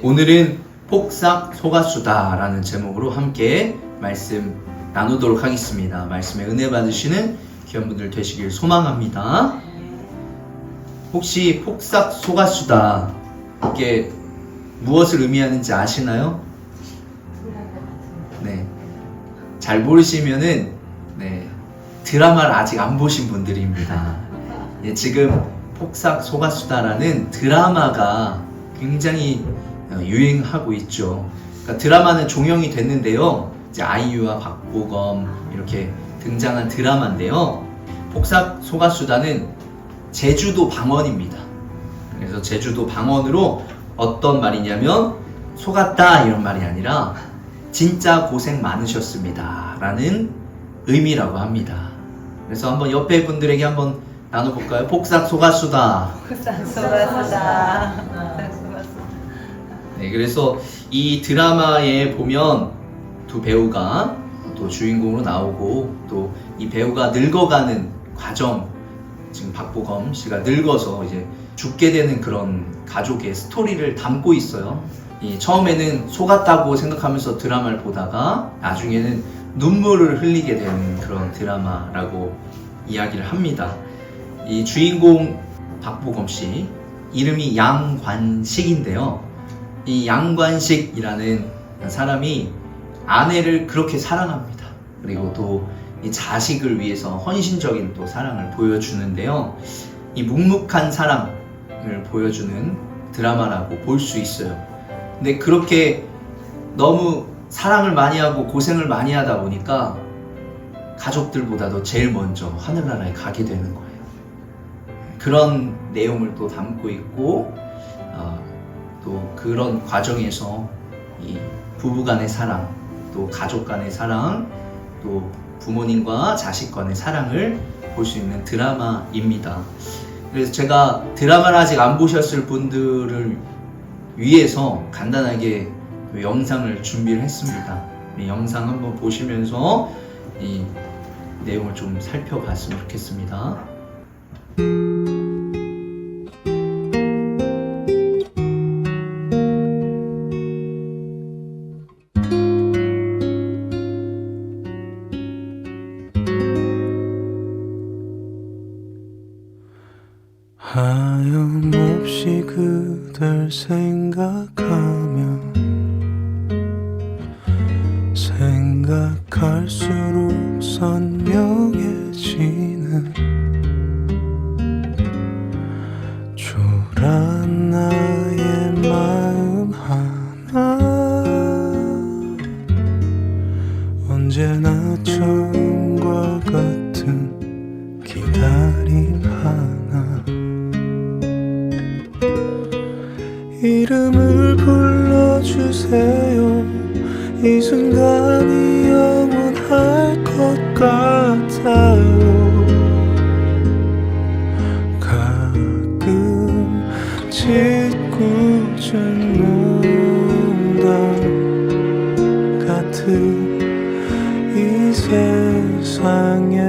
오늘은 폭삭 속았수다 라는 제목으로 함께 말씀 나누도록 하겠습니다. 말씀에 은혜 받으시는 귀한분들 되시길 소망합니다. 혹시 폭삭 속았수다 이게 무엇을 의미하는지 아시나요? 네, 잘 모르시면은 드라마를 아직 안 보신 분들입니다. 지금 폭삭 속았수다라는 드라마가 굉장히 유행하고 있죠. 그러니까 드라마는 종영이 됐는데요. 이제 아이유와 박보검 이렇게 등장한 드라마인데요. 폭삭 속았수다는 제주도 방언입니다. 그래서 제주도 방언으로 어떤 말이냐면 속았다 이런 말이 아니라 진짜 고생 많으셨습니다 라는 의미라고 합니다. 그래서 한번 옆에 분들에게 한번 나눠볼까요? 폭삭 속았수다. 폭삭 속았수다. 네, 그래서 이 드라마에 보면 두 배우가 또 주인공으로 나오고 또 이 배우가 늙어가는 과정, 지금 박보검 씨가 늙어서 이제 죽게 되는 그런 가족의 스토리를 담고 있어요. 처음에는 속았다고 생각하면서 드라마를 보다가 나중에는 눈물을 흘리게 되는 그런 드라마라고 이야기를 합니다. 이 주인공 박보검 씨 이름이 양관식인데요. 이 양관식이라는 사람이 아내를 그렇게 사랑합니다. 그리고 또 이 자식을 위해서 헌신적인 또 사랑을 보여주는데요. 이 묵묵한 사랑을 보여주는 드라마라고 볼 수 있어요. 근데 그렇게 너무 사랑을 많이 하고 고생을 많이 하다 보니까 가족들보다도 제일 먼저 하늘나라에 가게 되는 거예요. 그런 내용을 또 담고 있고 또 그런 과정에서 이 부부 간의 사랑, 또 가족 간의 사랑, 또 부모님과 자식 간의 사랑을 볼 수 있는 드라마입니다. 그래서 제가 드라마를 아직 안 보셨을 분들을 위해서 간단하게 영상을 준비를 했습니다. 이 영상 한번 보시면서 이 내용을 좀 살펴봤으면 좋겠습니다. 하염없이 그댈 생각하면 생각할수록 선명해지는 초라한 나의 마음 하나 언제나 처음과 같은 기다림 하나 이름을 불러주세요. 이 순간이 영원할 것 같아요. 가끔 짓궂은 농담 같은 이 세상에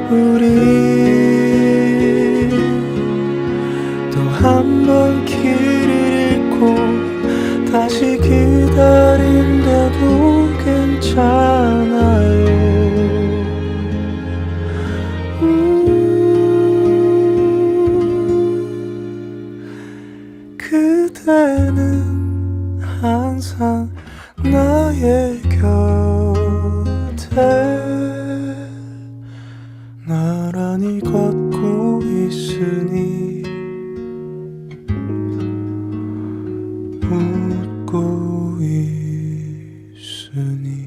우리 한 번 길을 잃고 다시 기다린다도 괜찮아요. 그대는 항상 나의 곁에 나란히 걷고 있으니 웃고 있으니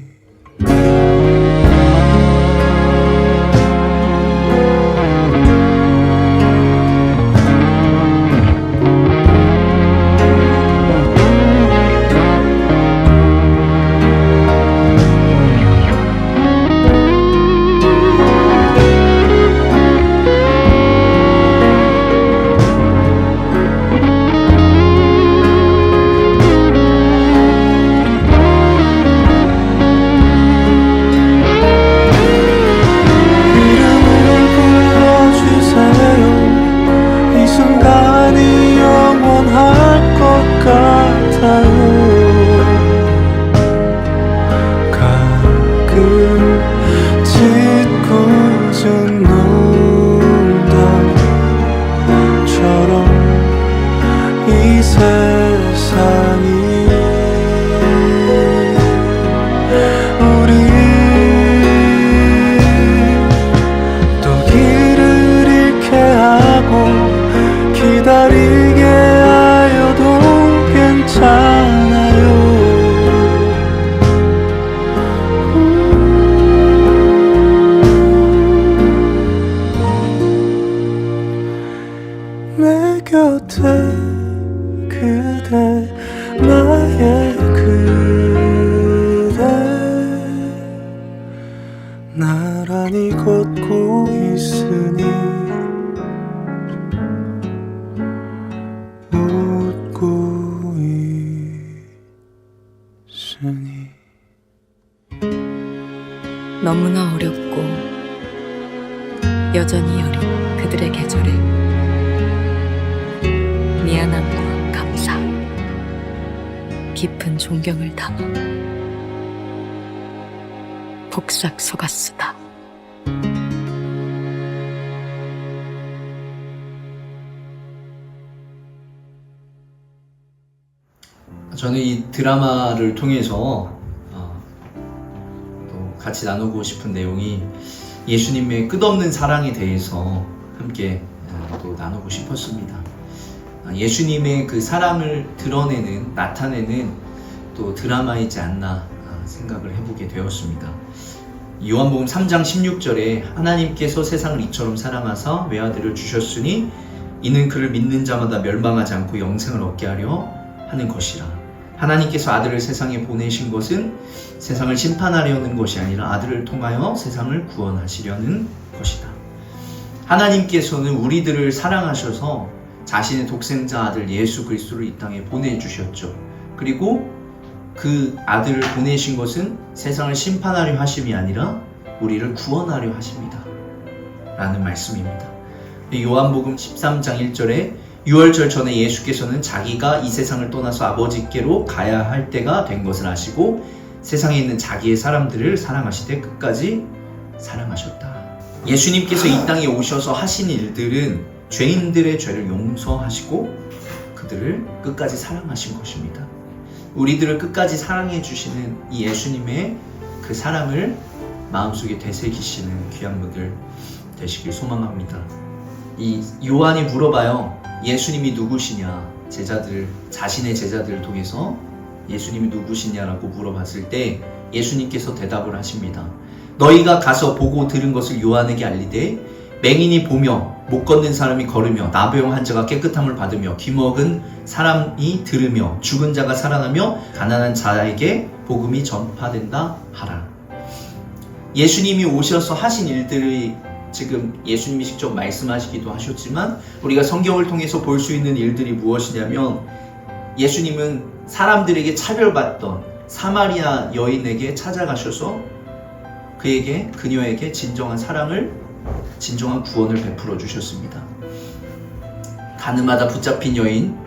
버리게 하여도 괜찮아요. 내 곁에 그대, 나의 그대, 나란히 걷고 있으니 웃고 있으니. 너무나 어렵고 여전히 여린 그들의 계절에 미안함과 감사, 깊은 존경을 담아 복삭 속았수다. 저는 이 드라마를 통해서 또 같이 나누고 싶은 내용이 예수님의 끝없는 사랑에 대해서 함께 또 나누고 싶었습니다. 예수님의 그 사랑을 드러내는, 나타내는 또 드라마이지 않나 생각을 해보게 되었습니다. 요한복음 3장 16절에 하나님께서 세상을 이처럼 사랑하사 외아들을 주셨으니 이는 그를 믿는 자마다 멸망하지 않고 영생을 얻게 하려 하는 것이라. 하나님께서 아들을 세상에 보내신 것은 세상을 심판하려는 것이 아니라 아들을 통하여 세상을 구원하시려는 것이다. 하나님께서는 우리들을 사랑하셔서 자신의 독생자 아들 예수 그리스도를 이 땅에 보내주셨죠. 그리고 그 아들을 보내신 것은 세상을 심판하려 하심이 아니라 우리를 구원하려 하십니다 라는 말씀입니다. 요한복음 13장 1절에 유월절 전에 예수께서는 자기가 이 세상을 떠나서 아버지께로 가야 할 때가 된 것을 아시고 세상에 있는 자기의 사람들을 사랑하시되 끝까지 사랑하셨다. 예수님께서 이 땅에 오셔서 하신 일들은 죄인들의 죄를 용서하시고 그들을 끝까지 사랑하신 것입니다. 우리들을 끝까지 사랑해 주시는 이 예수님의 그 사랑을 마음속에 되새기시는 귀한 분들 되시길 소망합니다. 이 요한이 물어봐요. 예수님이 누구시냐? 자신의 제자들을 통해서 예수님이 누구시냐라고 물어봤을 때 예수님께서 대답을 하십니다. 너희가 가서 보고 들은 것을 요한에게 알리되 맹인이 보며 못 걷는 사람이 걸으며 나병 환자가 깨끗함을 받으며 귀먹은 사람이 들으며 죽은 자가 살아나며 가난한 자에게 복음이 전파된다 하라. 예수님이 오셔서 하신 일들이 지금 예수님이 직접 말씀하시기도 하셨지만 우리가 성경을 통해서 볼 수 있는 일들이 무엇이냐면 예수님은 사람들에게 차별받던 사마리아 여인에게 찾아가셔서 그녀에게 진정한 사랑을, 진정한 구원을 베풀어 주셨습니다. 가늠하다 붙잡힌 여인,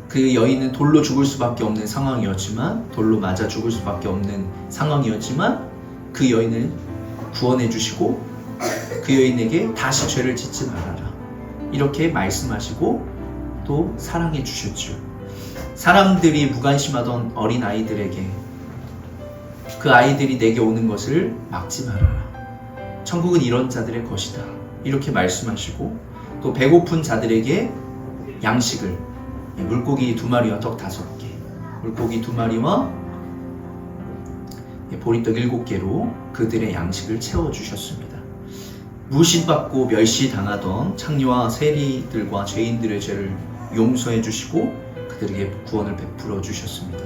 그 여인은 돌로 죽을 수밖에 없는 상황이었지만, 돌로 맞아 죽을 수밖에 없는 상황이었지만 그 여인을 구원해 주시고 그 여인에게 다시 죄를 짓지 말아라 이렇게 말씀하시고 또 사랑해 주셨죠. 사람들이 무관심하던 어린 아이들에게 그 아이들이 내게 오는 것을 막지 말아라. 천국은 이런 자들의 것이다. 이렇게 말씀하시고 또 배고픈 자들에게 양식을, 물고기 2마리와 떡 5개, 물고기 2마리와 보리떡 7개로 그들의 양식을 채워주셨습니다. 무시받고 멸시당하던 창녀와 세리들과 죄인들의 죄를 용서해 주시고 그들에게 구원을 베풀어 주셨습니다.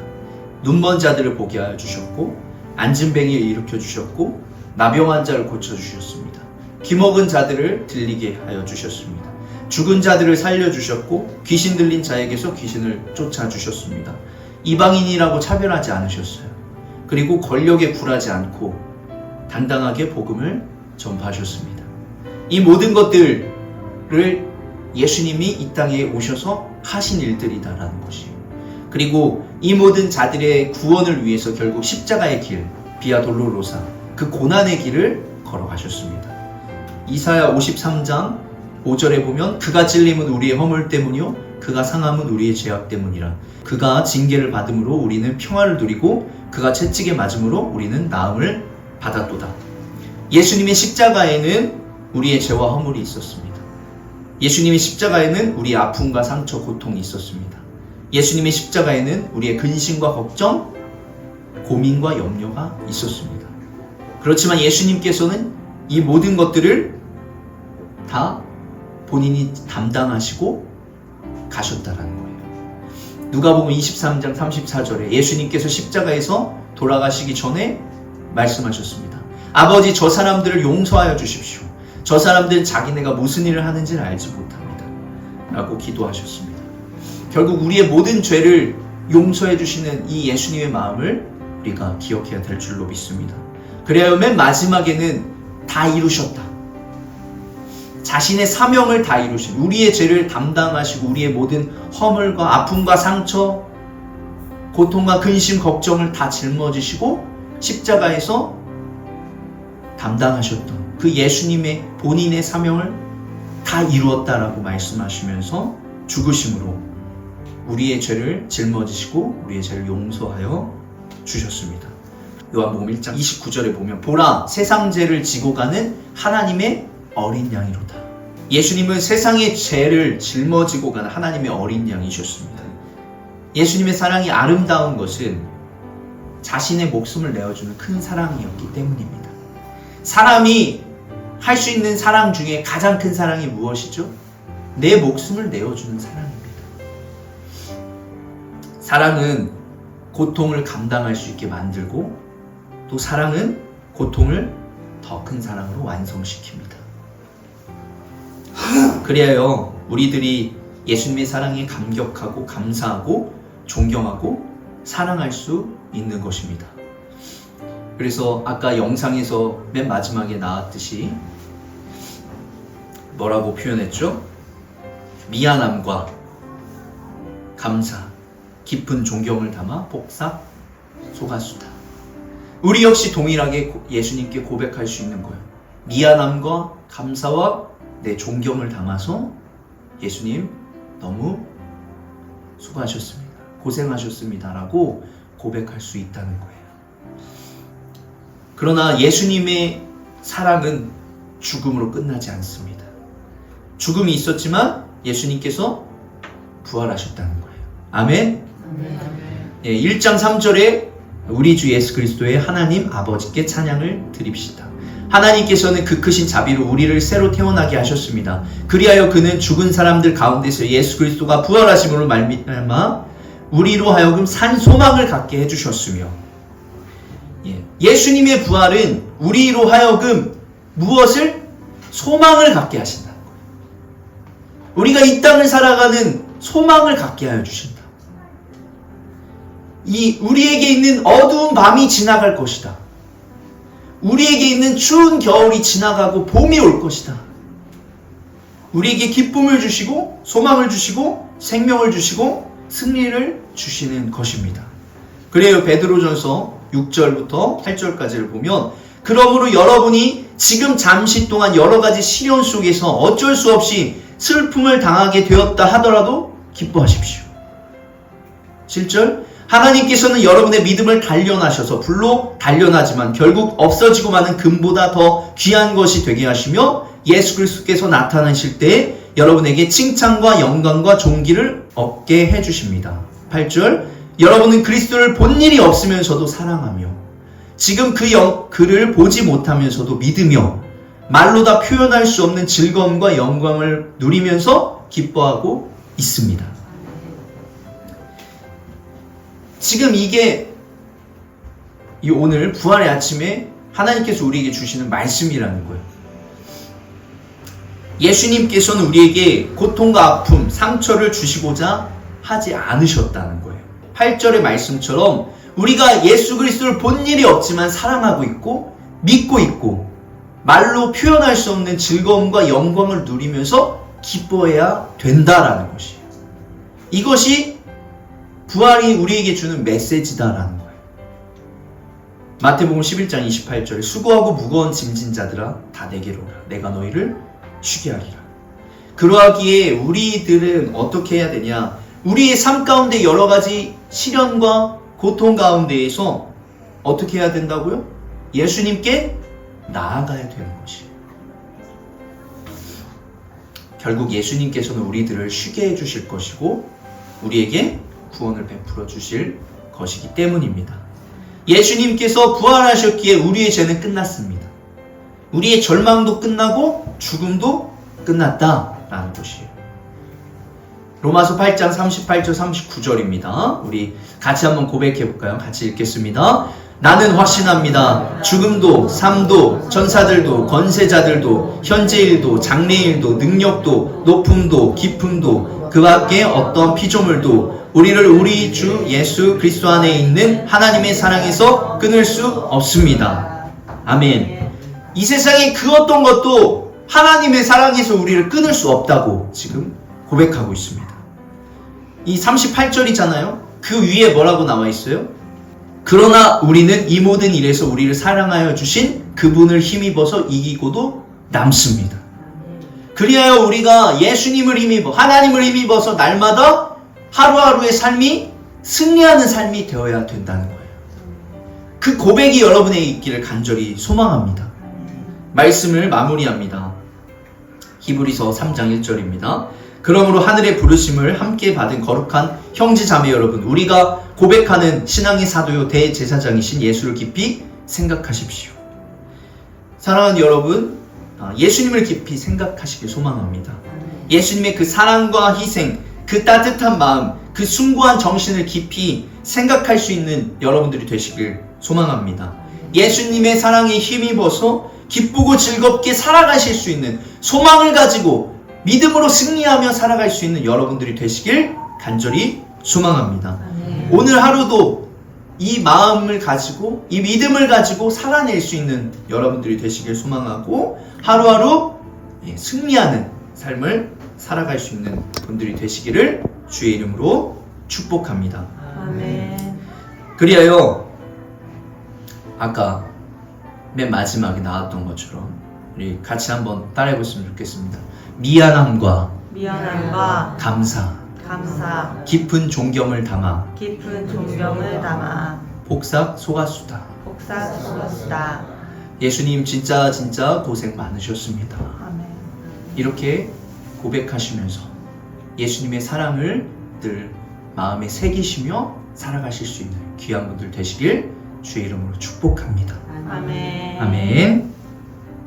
눈먼 자들을 보게 하여 주셨고 앉은 뱅이를 일으켜 주셨고 나병 환자를 고쳐 주셨습니다. 귀먹은 자들을 들리게 하여 주셨습니다. 죽은 자들을 살려 주셨고 귀신 들린 자에게서 귀신을 쫓아 주셨습니다. 이방인이라고 차별하지 않으셨어요. 그리고 권력에 굴하지 않고 당당하게 복음을 전파하셨습니다. 이 모든 것들을 예수님이 이 땅에 오셔서 하신 일들이다라는 것이에요. 그리고 이 모든 자들의 구원을 위해서 결국 십자가의 길, 비아 돌로로사, 그 고난의 길을 걸어가셨습니다. 이사야 53장 5절에 보면 그가 찔림은 우리의 허물 때문이요 그가 상함은 우리의 죄악 때문이라. 그가 징계를 받음으로 우리는 평화를 누리고 그가 채찍에 맞음으로 우리는 나음을 받았도다. 예수님의 십자가에는 우리의 죄와 허물이 있었습니다. 예수님의 십자가에는 우리의 아픔과 상처, 고통이 있었습니다. 예수님의 십자가에는 우리의 근심과 걱정, 고민과 염려가 있었습니다. 그렇지만 예수님께서는 이 모든 것들을 다 본인이 담당하시고 가셨다라는 거예요. 누가복음 23장 34절에 예수님께서 십자가에서 돌아가시기 전에 말씀하셨습니다. 아버지, 저 사람들을 용서하여 주십시오. 저 사람들은 자기네가 무슨 일을 하는지를 알지 못합니다. 라고 기도하셨습니다. 결국 우리의 모든 죄를 용서해 주시는 이 예수님의 마음을 우리가 기억해야 될 줄로 믿습니다. 그래야 맨 마지막에는 다 이루셨다. 자신의 사명을 다 이루신, 우리의 죄를 담당하시고 우리의 모든 허물과 아픔과 상처, 고통과 근심, 걱정을 다 짊어지시고 십자가에서 담당하셨던 그 예수님의 본인의 사명을 다 이루었다라고 말씀하시면서 죽으심으로 우리의 죄를 짊어지시고 우리의 죄를 용서하여 주셨습니다. 요한복음 1장 29절에 보면 보라, 세상 죄를 지고 가는 하나님의 어린 양이로다. 예수님은 세상의 죄를 짊어지고 가는 하나님의 어린 양이셨습니다. 예수님의 사랑이 아름다운 것은 자신의 목숨을 내어주는 큰 사랑이었기 때문입니다. 사람이 할 수 있는 사랑 중에 가장 큰 사랑이 무엇이죠? 내 목숨을 내어주는 사랑입니다. 사랑은 고통을 감당할 수 있게 만들고 또 사랑은 고통을 더 큰 사랑으로 완성시킵니다. 그래야 우리들이 예수님의 사랑에 감격하고 감사하고 존경하고 사랑할 수 있는 것입니다. 그래서 아까 영상에서 맨 마지막에 나왔듯이 뭐라고 표현했죠? 미안함과 감사, 깊은 존경을 담아 복삭 속았수다. 우리 역시 동일하게 예수님께 고백할 수 있는 거예요. 미안함과 감사와 내 존경을 담아서 예수님 너무 수고하셨습니다. 고생하셨습니다. 라고 고백할 수 있다는 거예요. 그러나 예수님의 사랑은 죽음으로 끝나지 않습니다. 죽음이 있었지만 예수님께서 부활하셨다는 거예요. 아멘? 1장 3절에 우리 주 예수 그리스도의 하나님 아버지께 찬양을 드립시다. 하나님께서는 그 크신 자비로 우리를 새로 태어나게 하셨습니다. 그리하여 그는 죽은 사람들 가운데서 예수 그리스도가 부활하심으로 말미암아 우리로 하여금 산 소망을 갖게 해주셨으며, 예수님의 부활은 우리로 하여금 무엇을? 소망을 갖게 하신다는 거예요. 우리가 이 땅을 살아가는 소망을 갖게 하여 주신다. 우리에게 있는 어두운 밤이 지나갈 것이다. 우리에게 있는 추운 겨울이 지나가고 봄이 올 것이다. 우리에게 기쁨을 주시고 소망을 주시고 생명을 주시고 승리를 주시는 것입니다. 그래요, 베드로전서 6절부터 8절까지를 보면, 그러므로 여러분이 지금 잠시 동안 여러 가지 시련 속에서 어쩔 수 없이 슬픔을 당하게 되었다 하더라도 기뻐하십시오. 7절, 하나님께서는 여러분의 믿음을 단련하셔서 불로 단련하지만 결국 없어지고 마는 금보다 더 귀한 것이 되게 하시며 예수 그리스도께서 나타나실 때 여러분에게 칭찬과 영광과 존귀를 얻게 해주십니다. 8절, 여러분은 그리스도를 본 일이 없으면서도 사랑하며 지금 그를 보지 못하면서도 믿으며 말로 다 표현할 수 없는 즐거움과 영광을 누리면서 기뻐하고 있습니다. 지금 이게 오늘 부활의 아침에 하나님께서 우리에게 주시는 말씀이라는 거예요. 예수님께서는 우리에게 고통과 아픔, 상처를 주시고자 하지 않으셨다는 거예요. 8절의 말씀처럼 우리가 예수 그리스도를 본 일이 없지만 사랑하고 있고 믿고 있고 말로 표현할 수 없는 즐거움과 영광을 누리면서 기뻐해야 된다라는 것이에요. 이것이 부활이 우리에게 주는 메시지다라는 거예요. 마태복음 11장 28절에 수고하고 무거운 짐진 자들아 다 내게로 오라. 내가 너희를 쉬게 하리라. 그러하기에 우리들은 어떻게 해야 되냐? 우리의 삶 가운데 여러 가지 시련과 고통 가운데에서 어떻게 해야 된다고요? 예수님께 나아가야 되는 것이에요. 결국 예수님께서는 우리들을 쉬게 해주실 것이고 우리에게 구원을 베풀어 주실 것이기 때문입니다. 예수님께서 부활하셨기에 우리의 죄는 끝났습니다. 우리의 절망도 끝나고 죽음도 끝났다라는 것이에요. 로마서 8장 38절 39절입니다. 우리 같이 한번 고백해 볼까요? 같이 읽겠습니다. 나는 확신합니다. 죽음도 삶도 천사들도 권세자들도 현재일도 장래일도 능력도 높음도 깊음도 그 밖에 어떤 피조물도 우리를 우리 주 예수 그리스도 안에 있는 하나님의 사랑에서 끊을 수 없습니다. 아멘. 이 세상의 그 어떤 것도 하나님의 사랑에서 우리를 끊을 수 없다고 지금 고백하고 있습니다. 이 38절이잖아요. 그 위에 뭐라고 나와 있어요? 그러나 우리는 이 모든 일에서 우리를 사랑하여 주신 그분을 힘입어서 이기고도 남습니다. 그리하여 우리가 예수님을 힘입어 하나님을 힘입어서 날마다 하루하루의 삶이 승리하는 삶이 되어야 된다는 거예요. 그 고백이 여러분에게 있기를 간절히 소망합니다. 말씀을 마무리합니다. 히브리서 3장 1절입니다. 그러므로 하늘의 부르심을 함께 받은 거룩한 형제 자매 여러분, 우리가 고백하는 신앙의 사도요 대제사장이신 예수를 깊이 생각하십시오. 사랑하는 여러분, 예수님을 깊이 생각하시길 소망합니다. 예수님의 그 사랑과 희생, 그 따뜻한 마음, 그 숭고한 정신을 깊이 생각할 수 있는 여러분들이 되시길 소망합니다. 예수님의 사랑에 힘입어서 기쁘고 즐겁게 살아가실 수 있는 소망을 가지고 믿음으로 승리하며 살아갈 수 있는 여러분들이 되시길 간절히 소망합니다. 오늘 하루도 이 마음을 가지고 이 믿음을 가지고 살아낼 수 있는 여러분들이 되시길 소망하고 하루하루 승리하는 삶을 살아갈 수 있는 분들이 되시기를 주의 이름으로 축복합니다. 아멘. 그리하여 아까 맨 마지막에 나왔던 것처럼 우리 같이 한번 따라해 보시면 좋겠습니다. 미안함과 감사, 깊은 존경을 담아 복삭 속았수다. 예수님 진짜 고생 많으셨습니다. 아멘. 이렇게 고백하시면서 예수님의 사랑을 늘 마음에 새기시며 살아가실 수 있는 귀한 분들 되시길 주의 이름으로 축복합니다. 아멘. 아멘.